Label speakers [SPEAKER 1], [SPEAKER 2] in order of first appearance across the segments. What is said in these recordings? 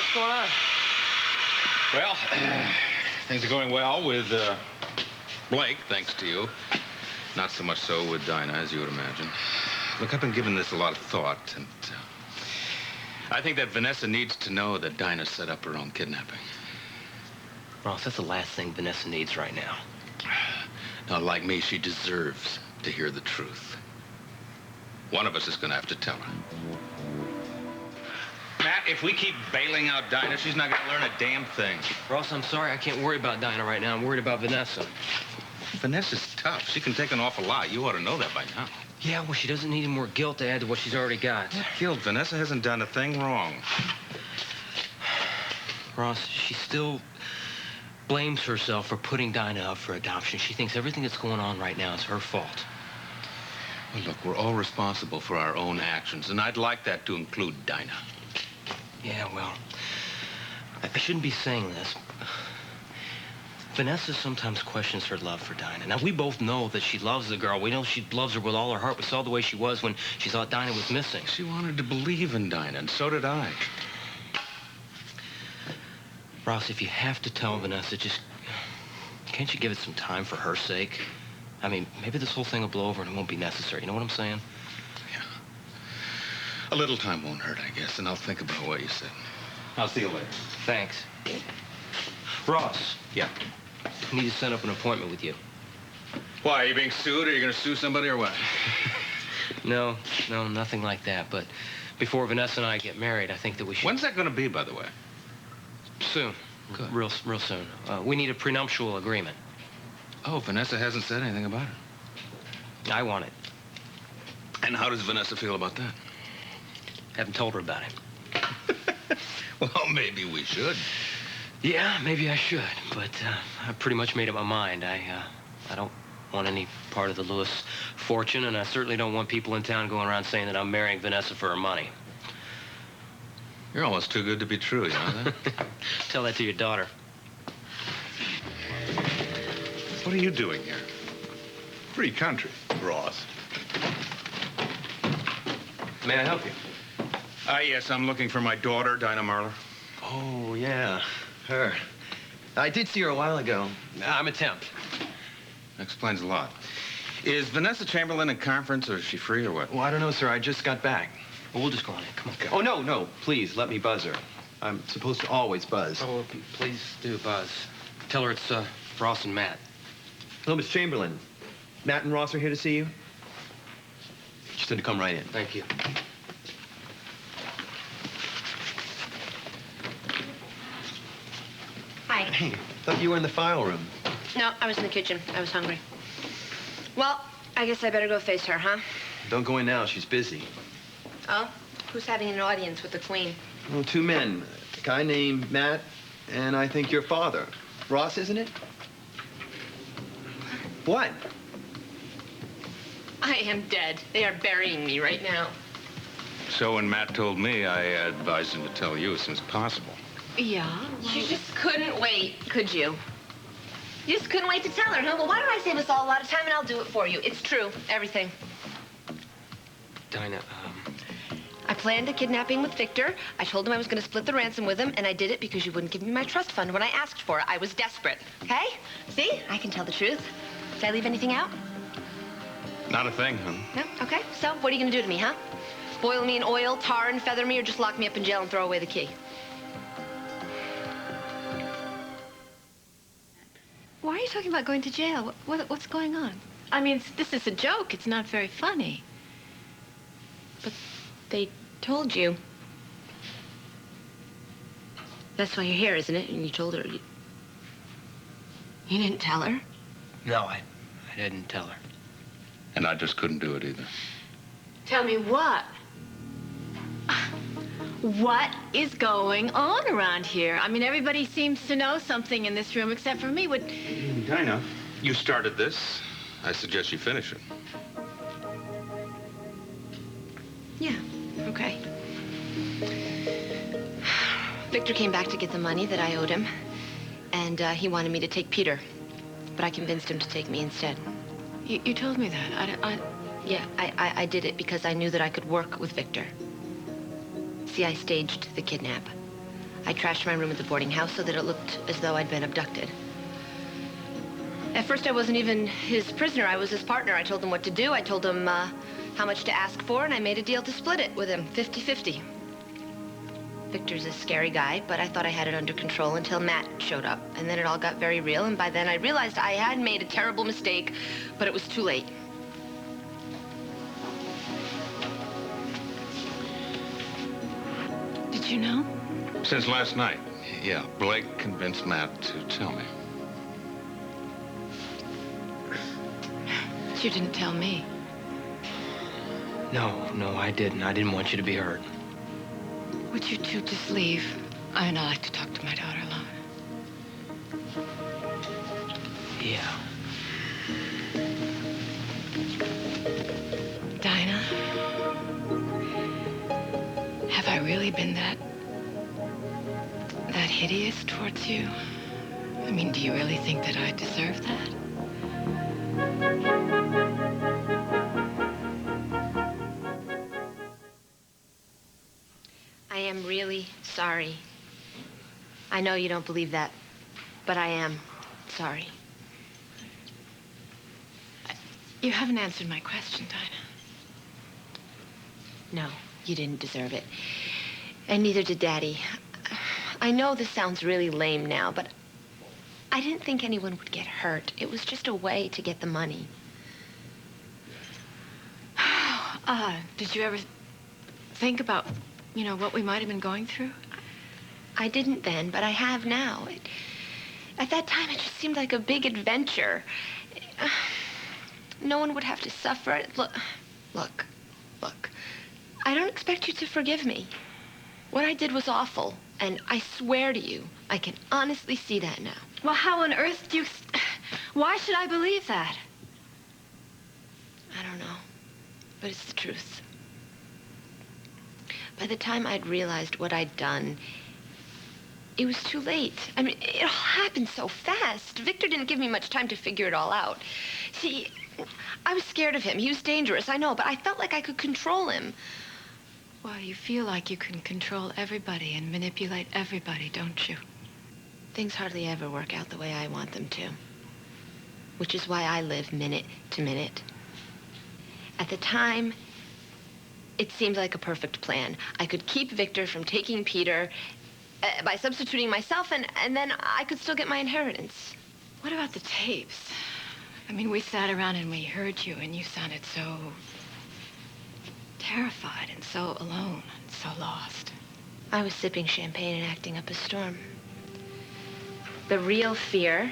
[SPEAKER 1] What's going on?
[SPEAKER 2] Well, things are going well with Blake, thanks to you. Not so much so with Dinah, as you would imagine. Look, I've been giving this a lot of thought, and I think that Vanessa needs to know that Dinah set up her own kidnapping.
[SPEAKER 1] Ross, that's the last thing Vanessa needs right now.
[SPEAKER 2] Now, like me, she deserves to hear the truth. One of us is going to have to tell her. Matt, if we keep bailing out Dinah, she's not going to learn a damn thing.
[SPEAKER 1] Ross, I'm sorry. I can't worry about Dinah right now. I'm worried about Vanessa.
[SPEAKER 2] Vanessa's tough. She can take an awful lot. You ought to know that by now.
[SPEAKER 1] Yeah, well, she doesn't need any more guilt to add to what she's already got.
[SPEAKER 2] What guilt? Vanessa hasn't done a thing wrong.
[SPEAKER 1] Ross, she still blames herself for putting Dinah up for adoption. She thinks everything that's going on right now is her fault.
[SPEAKER 2] Well, look, we're all responsible for our own actions, and I'd like that to include Dinah.
[SPEAKER 1] Yeah, well, I shouldn't be saying this. Vanessa sometimes questions her love for Dinah. Now, we both know that she loves the girl. We know she loves her with all her heart. We saw the way she was when she thought Dinah was missing.
[SPEAKER 2] She wanted to believe in Dinah, and so did I.
[SPEAKER 1] Ross, if you have to tell Vanessa, just... can't you give it some time for her sake? I mean, maybe this whole thing will blow over and it won't be necessary. You know what I'm saying?
[SPEAKER 2] Yeah. A little time won't hurt, I guess, and I'll think about what you said. I'll see you later.
[SPEAKER 1] Thanks. Ross.
[SPEAKER 2] Yeah?
[SPEAKER 1] I need to set up an appointment with you.
[SPEAKER 2] Why, are you being sued? Are you going to sue somebody or what?
[SPEAKER 1] No, nothing like that. But before Vanessa and I get married, I think that we should...
[SPEAKER 2] When's that going to be, by the way?
[SPEAKER 1] Soon.
[SPEAKER 2] Good.
[SPEAKER 1] Real soon. We need a prenuptial agreement.
[SPEAKER 2] Oh, Vanessa hasn't said anything about it.
[SPEAKER 1] I want it.
[SPEAKER 2] And how does Vanessa feel about that?
[SPEAKER 1] Haven't told her about it.
[SPEAKER 2] Well, maybe we should.
[SPEAKER 1] Yeah, maybe I should, but I pretty much made up my mind. I don't want any part of the Lewis fortune, and I certainly don't want people in town going around saying that I'm marrying Vanessa for her money.
[SPEAKER 2] You're almost too good to be true, you know that?
[SPEAKER 1] Tell that to your daughter.
[SPEAKER 2] What are you doing here?
[SPEAKER 3] Free country, Ross.
[SPEAKER 1] May I help you?
[SPEAKER 2] Yes, I'm looking for my daughter, Dinah Marlar.
[SPEAKER 4] Oh, yeah, her. I did see her a while ago. I'm a temp.
[SPEAKER 2] Explains a lot. Is Vanessa Chamberlain in conference, or is she free, or what?
[SPEAKER 4] Well, I don't know, sir. I just got back.
[SPEAKER 1] Well, we'll just go on in. Come on.
[SPEAKER 4] Oh, no. Please, let me buzz her. I'm supposed to always buzz.
[SPEAKER 1] Oh, please do, Buzz. Tell her it's Ross and Matt.
[SPEAKER 4] Hello, Miss Chamberlain. Matt and Ross are here to see you. She said to come right in.
[SPEAKER 1] Thank you.
[SPEAKER 5] Hi.
[SPEAKER 4] Hey, thought you were in the file room.
[SPEAKER 5] No, I was in the kitchen. I was hungry. Well, I guess I better go face her, huh?
[SPEAKER 4] Don't go in now. She's busy.
[SPEAKER 5] Oh? Who's having an audience with the Queen?
[SPEAKER 4] Oh, two men. A guy named Matt, and I think your father. Ross, isn't it? What?
[SPEAKER 5] I am dead. They are burying me right now.
[SPEAKER 2] So when Matt told me, I advised him to tell you as soon as possible.
[SPEAKER 5] Yeah? You just couldn't wait, could you? You just couldn't wait to tell her, huh? Well, why don't I save us all a lot of time and I'll do it for you. It's true, everything.
[SPEAKER 1] Dinah,
[SPEAKER 5] I planned a kidnapping with Victor. I told him I was going to split the ransom with him, and I did it because you wouldn't give me my trust fund when I asked for it. I was desperate, okay? See? I can tell the truth. Did I leave anything out?
[SPEAKER 2] Not a thing, huh?
[SPEAKER 5] No? Okay. So, what are you going to do to me, huh? Boil me in oil, tar and feather me, or just lock me up in jail and throw away the key?
[SPEAKER 6] Why are you talking about going to jail? What's going on? I mean, this is a joke. It's not very funny.
[SPEAKER 5] But they told you. That's why you're here, isn't it? And you told her. You didn't tell her?
[SPEAKER 1] no, I didn't tell her.
[SPEAKER 2] And I just couldn't do it either.
[SPEAKER 6] Tell me what? What is going on around here? I mean, everybody seems to know something in this room except for me. What?
[SPEAKER 2] Dinah, you started this. I suggest you finish it.
[SPEAKER 5] Yeah, okay. Victor came back to get the money that I owed him, and he wanted me to take Peter, but I convinced him to take me instead.
[SPEAKER 6] You told me that.
[SPEAKER 5] Yeah, I did it because I knew that I could work with Victor. See, I staged the kidnap. I trashed my room at the boarding house so that it looked as though I'd been abducted. At first, I wasn't even his prisoner. I was his partner. I told him what to do. I told him how much to ask for, and I made a deal to split it with him, 50-50. Victor's a scary guy, but I thought I had it under control until Matt showed up. And then it all got very real, and by then I realized I had made a terrible mistake, but it was too late.
[SPEAKER 6] Did you know?
[SPEAKER 2] Since last night, yeah. Blake convinced Matt to tell me.
[SPEAKER 6] You didn't tell me.
[SPEAKER 1] No, I didn't. I didn't want you to be hurt.
[SPEAKER 6] Would you two just leave? I'd like to talk to my daughter alone.
[SPEAKER 1] Yeah.
[SPEAKER 6] Dinah, have I really been that hideous towards you? I mean, do you really think that I deserve that?
[SPEAKER 5] I am really sorry. I know you don't believe that, but I am sorry.
[SPEAKER 6] You haven't answered my question, Dinah.
[SPEAKER 5] No, you didn't deserve it. And neither did Daddy. I know this sounds really lame now, but I didn't think anyone would get hurt. It was just a way to get the money.
[SPEAKER 6] Did you ever think about, what we might have been going through?
[SPEAKER 5] I didn't then, but I have now. At that time, it just seemed like a big adventure. No one would have to suffer. Look. I don't expect you to forgive me. What I did was awful, and I swear to you, I can honestly see that now.
[SPEAKER 6] Well, how on earth do you... Why should I believe that?
[SPEAKER 5] I don't know, but it's the truth. By the time I'd realized what I'd done, it was too late. I mean, it all happened so fast. Victor didn't give me much time to figure it all out. See, I was scared of him. He was dangerous, I know, but I felt like I could control him.
[SPEAKER 6] Well, you feel like you can control everybody and manipulate everybody, don't you?
[SPEAKER 5] Things hardly ever work out the way I want them to. Which is why I live minute to minute. At the time, it seemed like a perfect plan. I could keep Victor from taking Peter by substituting myself, and then I could still get my inheritance.
[SPEAKER 6] What about the tapes? I mean, we sat around and we heard you, and you sounded so terrified and so alone and so lost.
[SPEAKER 5] I was sipping champagne and acting up a storm. The real fear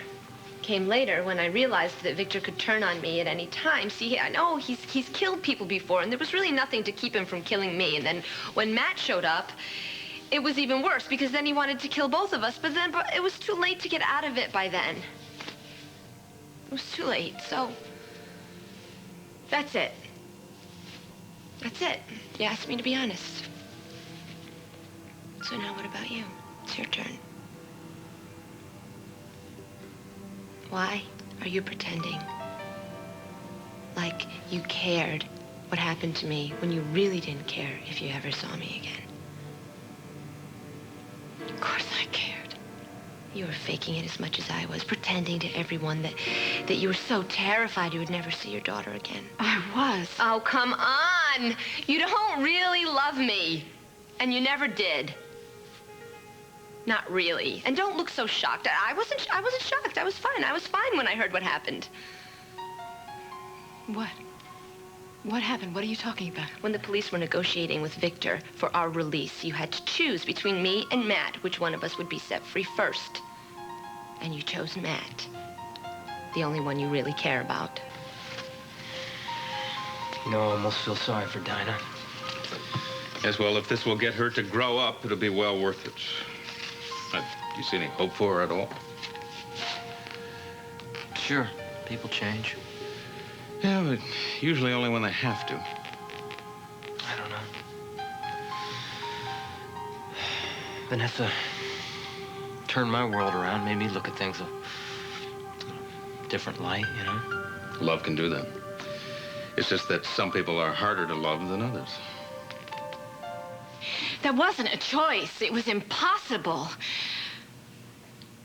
[SPEAKER 5] came later when I realized that Victor could turn on me at any time. See, I know he's killed people before, and there was really nothing to keep him from killing me. And then when Matt showed up, it was even worse, because then he wanted to kill both of us, but it was too late to get out of it by then. It was too late, so that's it. That's it. You asked me to be honest. So now what about you? It's your turn. Why are you pretending like you cared what happened to me when you really didn't care if you ever saw me again?
[SPEAKER 6] Of course I cared.
[SPEAKER 5] You were faking it as much as I was, pretending to everyone that you were so terrified you would never see your daughter again.
[SPEAKER 6] I was.
[SPEAKER 5] Oh, come on! You don't really love me. And you never did. Not really. And don't look so shocked. I wasn't shocked. I was fine. I was fine when I heard what happened.
[SPEAKER 6] What? What happened? What are you talking about?
[SPEAKER 5] When the police were negotiating with Victor for our release, you had to choose between me and Matt which one of us would be set free first. And you chose Matt. The only one you really care about.
[SPEAKER 1] I almost feel sorry for Dinah.
[SPEAKER 2] Yes, well, if this will get her to grow up, it'll be well worth it. Do you see any hope for her at all?
[SPEAKER 1] Sure, people change.
[SPEAKER 2] Yeah, but usually only when they have to.
[SPEAKER 1] I don't know. Vanessa turned my world around, made me look at things a different light,
[SPEAKER 2] Love can do that. It's just that some people are harder to love than others.
[SPEAKER 6] That wasn't a choice. It was impossible.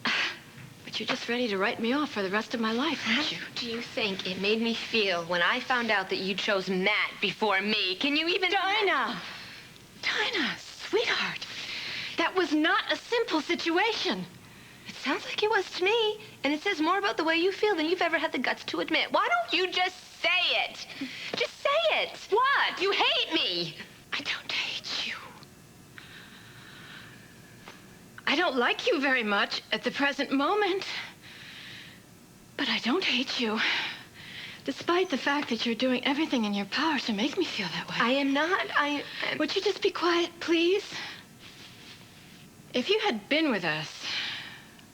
[SPEAKER 6] But you're just ready to write me off for the rest of my life, aren't you?
[SPEAKER 5] How do you think it made me feel when I found out that you chose Matt before me? Can you even...
[SPEAKER 6] Dinah, sweetheart, that was not a simple situation.
[SPEAKER 5] It sounds like it was to me, and it says more about the way you feel than you've ever had the guts to admit. Why don't you just say it? Just say it. What? You hate me.
[SPEAKER 6] I don't hate you. I don't like you very much at the present moment. But I don't hate you. Despite the fact that you're doing everything in your power to make me feel that way.
[SPEAKER 5] I am not.
[SPEAKER 6] Would you just be quiet, please? If you had been with us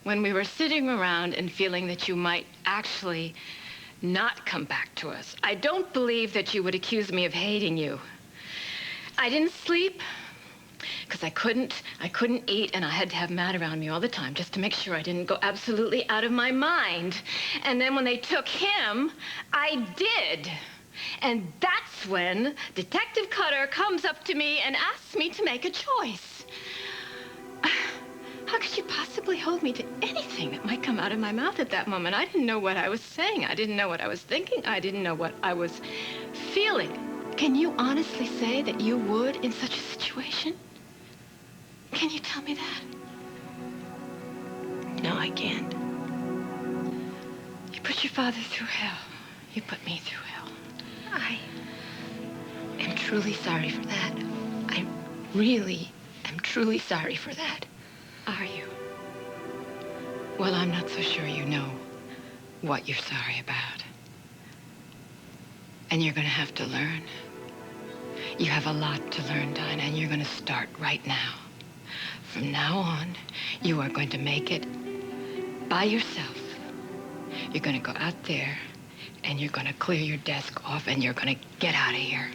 [SPEAKER 6] when we were sitting around and feeling that you might actually not come back to us, I don't believe that you would accuse me of hating you. I didn't sleep because I couldn't eat, and I had to have Matt around me all the time just to make sure I didn't go absolutely out of my mind. And then when they took him, I did. And that's when Detective Cutter comes up to me and asks me to make a choice. How could you possibly hold me to anything that might come out of my mouth at that moment? I didn't know what I was saying. I didn't know what I was thinking. I didn't know what I was feeling. Can you honestly say that you would in such a situation? Can you tell me that?
[SPEAKER 5] No, I can't.
[SPEAKER 6] You put your father through hell. You put me through hell.
[SPEAKER 5] I am truly sorry for that. I really am truly sorry for that.
[SPEAKER 6] Are you? Well, I'm not so sure you know what you're sorry about. And you're going to have to learn. You have a lot to learn, Dinah, and you're going to start right now. From now on, you are going to make it by yourself. You're going to go out there, and you're going to clear your desk off, and you're going to get out of here.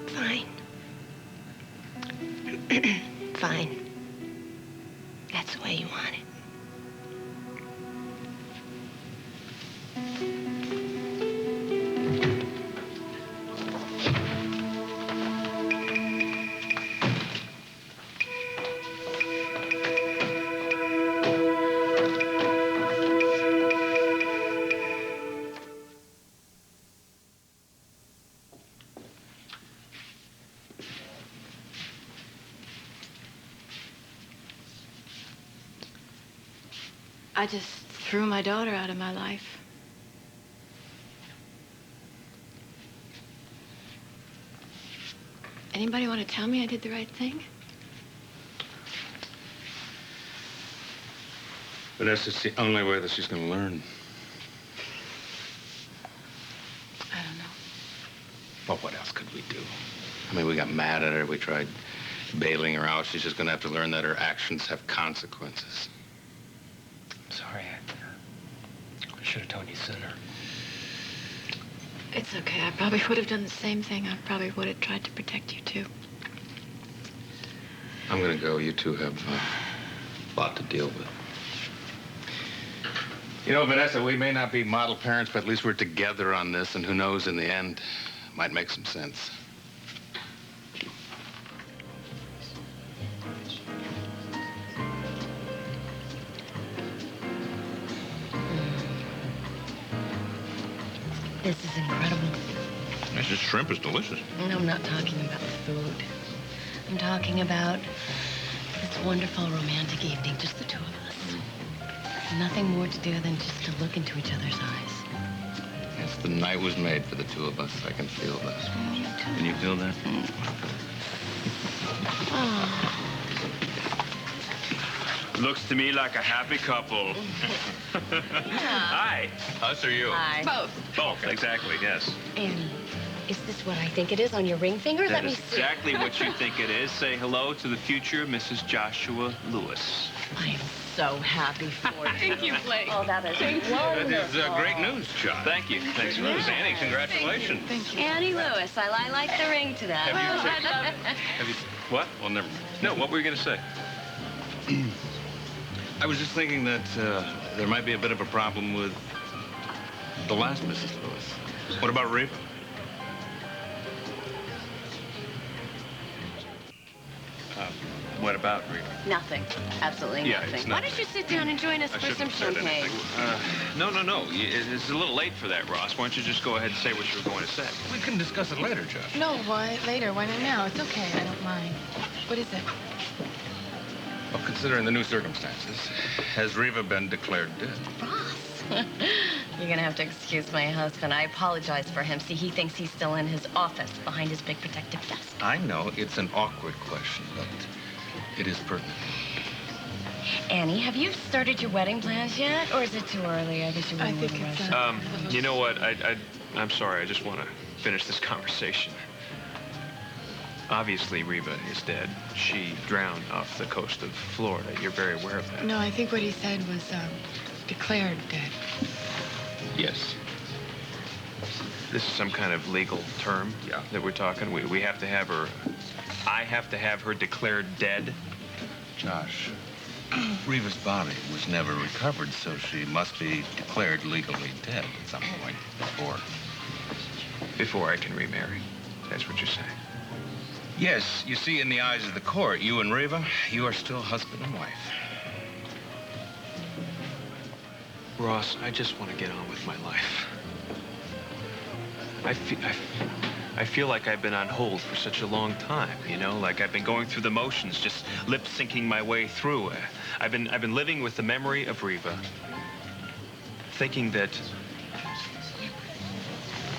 [SPEAKER 5] Fine. Fine. That's the way you want it.
[SPEAKER 6] I just threw my daughter out of my life. Anybody want to tell me I did the right thing?
[SPEAKER 2] Vanessa, it's the only way that she's going to learn.
[SPEAKER 6] I don't know.
[SPEAKER 2] Well, what else could we do? I mean, we got mad at her. We tried bailing her out. She's just going to have to learn that her actions have consequences.
[SPEAKER 1] I'm sorry. I should have told you sooner.
[SPEAKER 6] It's okay. I probably would have done the same thing. I probably would have tried to protect you, too.
[SPEAKER 2] I'm going to go. You two have a lot to deal with. You know, Vanessa, we may not be model parents, but at least we're together on this, and who knows, in the end, it might make some sense.
[SPEAKER 5] This is incredible.
[SPEAKER 3] This shrimp is delicious.
[SPEAKER 5] No, I'm not talking about the food. I'm talking about this wonderful romantic evening, just the two of us. Nothing more to do than just to look into each other's eyes.
[SPEAKER 2] Yes, the night was made for the two of us. I can feel that. Can you feel that?
[SPEAKER 7] Looks to me like a happy couple. Hi. Us or you?
[SPEAKER 5] Hi.
[SPEAKER 6] Both.
[SPEAKER 7] Both, exactly, yes.
[SPEAKER 5] And is this what I think it is on your ring finger?
[SPEAKER 7] That
[SPEAKER 5] Let me
[SPEAKER 7] is
[SPEAKER 5] see.
[SPEAKER 7] exactly what you think it is. Say hello to the future Mrs. Joshua Lewis.
[SPEAKER 5] I am so happy for you.
[SPEAKER 6] Thank you, Blake.
[SPEAKER 5] Oh, that is
[SPEAKER 2] That
[SPEAKER 5] wonderful.
[SPEAKER 2] is great news, John.
[SPEAKER 7] Thank you. Thanks for
[SPEAKER 2] Annie, congratulations.
[SPEAKER 6] Thank you.
[SPEAKER 5] Annie Lewis, I like the ring to that.
[SPEAKER 7] Have you... What? Well, never... No, what were you going to say?
[SPEAKER 2] I was just thinking that there might be a bit of a problem with the last Mrs. Lewis. What about Reba?
[SPEAKER 7] What about Reva?
[SPEAKER 5] Nothing. Absolutely
[SPEAKER 7] Yeah,
[SPEAKER 5] nothing.
[SPEAKER 7] it's
[SPEAKER 5] Why
[SPEAKER 7] nothing.
[SPEAKER 5] don't you sit down and join us
[SPEAKER 7] I
[SPEAKER 5] for
[SPEAKER 7] shouldn't
[SPEAKER 5] some
[SPEAKER 7] have said
[SPEAKER 5] champagne?
[SPEAKER 7] anything. No. It's a little late for that, Ross. Why don't you just go ahead and say what you were going to say?
[SPEAKER 2] We can discuss it later, Josh.
[SPEAKER 6] No, why later? Why not now? It's okay. I don't mind. What is it?
[SPEAKER 2] Well, considering the new circumstances, has Reva been declared dead?
[SPEAKER 5] Ross. You're gonna have to excuse my husband. I apologize for him. See, he thinks he's still in his office behind his big protective desk.
[SPEAKER 2] I know it's an awkward question, but it is pertinent.
[SPEAKER 5] Annie, have you started your wedding plans yet? Or is it too early? I guess you
[SPEAKER 6] I
[SPEAKER 5] wouldn't
[SPEAKER 6] think
[SPEAKER 5] want to
[SPEAKER 6] it's,
[SPEAKER 5] rush.
[SPEAKER 7] You know what? I'm sorry. I just want to finish this conversation. Obviously, Reva is dead. She drowned off the coast of Florida. You're very aware of that.
[SPEAKER 6] No, I think what he said was declared dead.
[SPEAKER 2] Yes.
[SPEAKER 7] This is some kind of legal term that we're talking. We have to have her. I have to have her declared dead.
[SPEAKER 2] Josh, Reva's body was never recovered, so she must be declared legally dead at some point
[SPEAKER 7] Before I can remarry. That's what you're saying.
[SPEAKER 2] Yes, you see, in the eyes of the court, you and Reva, you are still husband and wife.
[SPEAKER 7] Ross, I just want to get on with my life. I feel like I've been on hold for such a long time, you know? Like I've been going through the motions, just lip-syncing my way through. I've been living with the memory of Reva, thinking that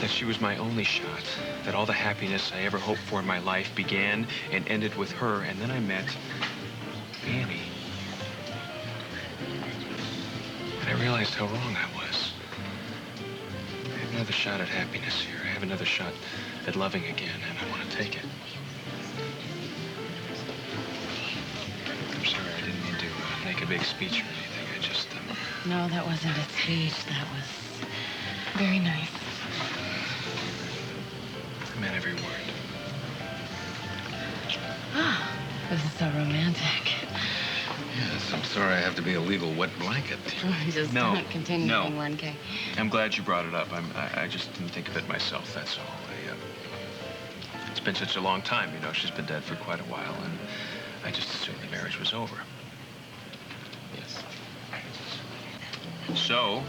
[SPEAKER 7] she was my only shot, that all the happiness I ever hoped for in my life began and ended with her, and then I met Annie. And I realized how wrong I was. I have another shot at happiness here. I have another shot at loving again, and I want to take it. I'm sorry, I didn't mean to make a big speech or anything. I just...
[SPEAKER 5] No, that wasn't a speech. That was...
[SPEAKER 6] Very nice.
[SPEAKER 7] I meant every word.
[SPEAKER 5] This is so romantic.
[SPEAKER 2] Yes, I'm sorry I have to be a legal wet blanket.
[SPEAKER 5] Just
[SPEAKER 7] No,
[SPEAKER 5] don't continue
[SPEAKER 7] no.
[SPEAKER 5] in 1K.
[SPEAKER 7] I'm glad you brought it up. I just didn't think of it myself, that's all. It's been such a long time, you know. She's been dead for quite a while, and I just assumed the marriage was over.
[SPEAKER 2] Yes.
[SPEAKER 7] So,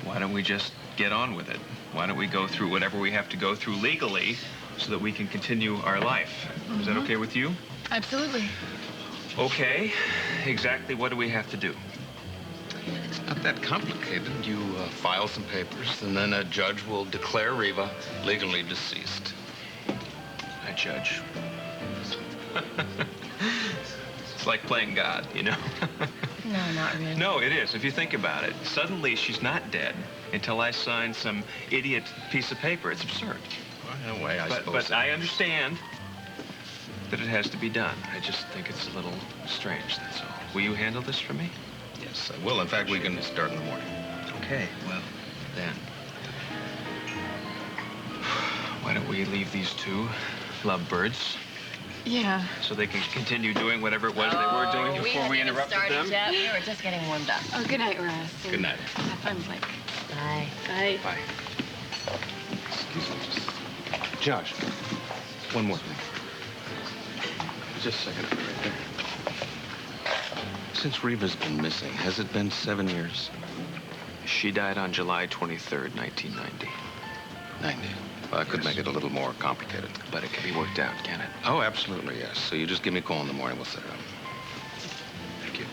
[SPEAKER 7] why don't we just get on with it? Why don't we go through whatever we have to go through legally so that we can continue our life? Is that okay with you?
[SPEAKER 6] Absolutely.
[SPEAKER 7] Okay. Exactly what do we have to do?
[SPEAKER 2] It's not that complicated. You file some papers, and then a judge will declare Reva legally deceased.
[SPEAKER 7] I judge. It's like playing God, you know?
[SPEAKER 5] No, not really.
[SPEAKER 7] No, it is. If you think about it, suddenly she's not dead until I sign some idiot piece of paper. It's absurd.
[SPEAKER 2] Well, in a way, I suppose.
[SPEAKER 7] But
[SPEAKER 2] so.
[SPEAKER 7] I understand that it has to be done. I just think it's a little strange, that's all. Will you handle this for me?
[SPEAKER 2] Yes, I will. In fact, we can start in the morning.
[SPEAKER 7] Okay, well, then. Why don't we leave these two lovebirds
[SPEAKER 6] Yeah.
[SPEAKER 7] so they can continue doing whatever it was they were doing before we interrupted them?
[SPEAKER 5] Yet. We were just getting warmed up.
[SPEAKER 6] Oh, good night, Ross.
[SPEAKER 2] Good night.
[SPEAKER 6] Have fun, Blake.
[SPEAKER 5] Bye.
[SPEAKER 6] Bye.
[SPEAKER 7] Bye.
[SPEAKER 2] Excuse me. Josh, one more thing. Just a second. Right there. Since Reva's been missing, has it been 7 years?
[SPEAKER 7] She died on July 23rd, 1990.
[SPEAKER 2] 90. Well, that could make it a little more complicated.
[SPEAKER 7] But it can be worked out, can it?
[SPEAKER 2] Oh, absolutely, yes. So you just give me a call in the morning. We'll set it up.
[SPEAKER 7] Thank you.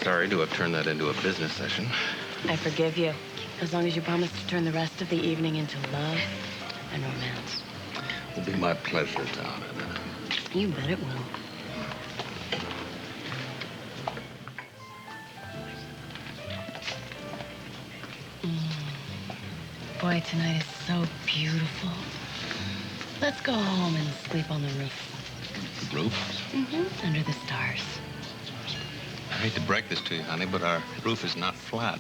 [SPEAKER 2] Sorry to have turned that into a business session.
[SPEAKER 5] I forgive you, as long as you promise to turn the rest of the evening into love and romance.
[SPEAKER 2] It'll be my pleasure to honor that.
[SPEAKER 5] You bet it will. Boy, tonight is so beautiful. Let's go home and sleep on the roof.
[SPEAKER 2] Roof?
[SPEAKER 5] Mm-hmm. Under the stars.
[SPEAKER 2] I hate to break this to you, honey, but our roof is not flat.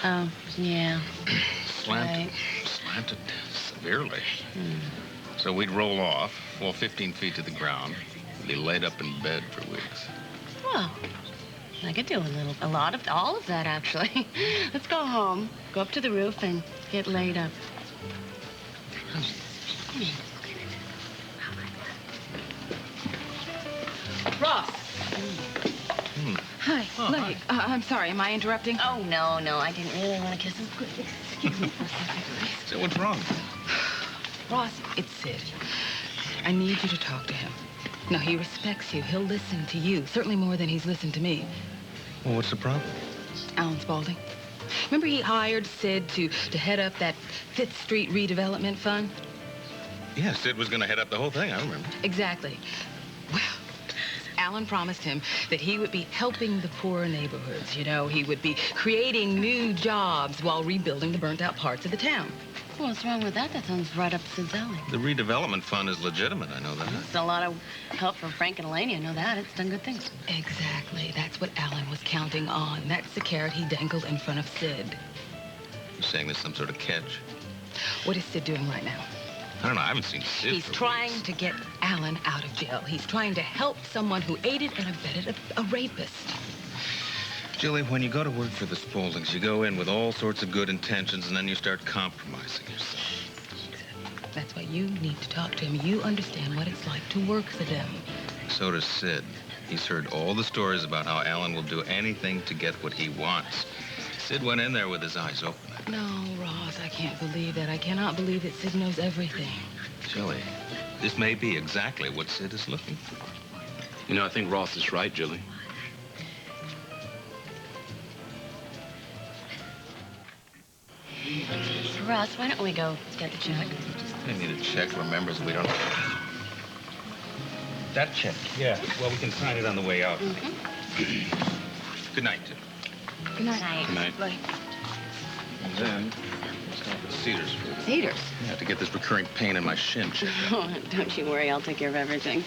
[SPEAKER 5] Oh, yeah.
[SPEAKER 2] Slanted.
[SPEAKER 5] Right.
[SPEAKER 2] Slanted severely. So we'd roll off, fall 15 feet to the ground, and be laid up in bed for weeks.
[SPEAKER 5] Well, I could do all of that, actually. Let's go home, go up to the roof, and get laid up.
[SPEAKER 2] Honey,
[SPEAKER 6] Ross. Hi, Blake. I'm sorry, am I interrupting?
[SPEAKER 8] Oh, no, I didn't really want to kiss him. Excuse me for a second, please.
[SPEAKER 2] So what's wrong?
[SPEAKER 9] Ross, it's Sid. I need you to talk to him. No, he respects you. He'll listen to you, certainly more than he's listened to me.
[SPEAKER 2] Well, what's the problem?
[SPEAKER 9] Alan Spaulding. Remember he hired Sid to head up that 5th Street redevelopment fund?
[SPEAKER 2] Yeah, Sid was going to head up the whole thing, I remember.
[SPEAKER 9] Exactly. Well, Alan promised him that he would be helping the poorer neighborhoods. You know, he would be creating new jobs while rebuilding the burnt-out parts of the town.
[SPEAKER 8] Well, what's wrong with that? That sounds right up Sid's alley.
[SPEAKER 2] The redevelopment fund is legitimate, I know that.
[SPEAKER 8] It's a lot of help from Frank and Elaine, I know that. It's done good things.
[SPEAKER 9] Exactly. That's what Alan was counting on. That's the carrot he dangled in front of Sid.
[SPEAKER 2] You're saying there's some sort of catch?
[SPEAKER 9] What is Sid doing right now?
[SPEAKER 2] I don't know, I haven't seen Sid
[SPEAKER 9] He's
[SPEAKER 2] for
[SPEAKER 9] trying
[SPEAKER 2] weeks.
[SPEAKER 9] to get Alan out of jail. He's trying to help someone who aided and abetted a rapist.
[SPEAKER 2] Julie, when you go to work for the Spauldings, you go in with all sorts of good intentions, and then you start compromising yourself.
[SPEAKER 9] That's why you need to talk to him. You understand what it's like to work for them.
[SPEAKER 2] So does Sid. He's heard all the stories about how Alan will do anything to get what he wants. Sid went in there with his eyes open.
[SPEAKER 9] No, Ross, I can't believe that. I cannot believe that Sid knows everything.
[SPEAKER 2] Julie, this may be exactly what Sid is looking for.
[SPEAKER 3] You know, I think Ross is right, Julie.
[SPEAKER 8] Russ, why don't we go get the check?
[SPEAKER 2] I need a check, remembers we don't... That check? Yeah, well, we can sign it on the way out. Good night, Tim.
[SPEAKER 9] Good night.
[SPEAKER 3] Good night.
[SPEAKER 9] Blake.
[SPEAKER 2] And then, stop at Cedars for
[SPEAKER 8] Cedars.
[SPEAKER 2] I have to get this recurring pain in my shin checked out.
[SPEAKER 8] Oh, don't you worry. I'll take care of everything.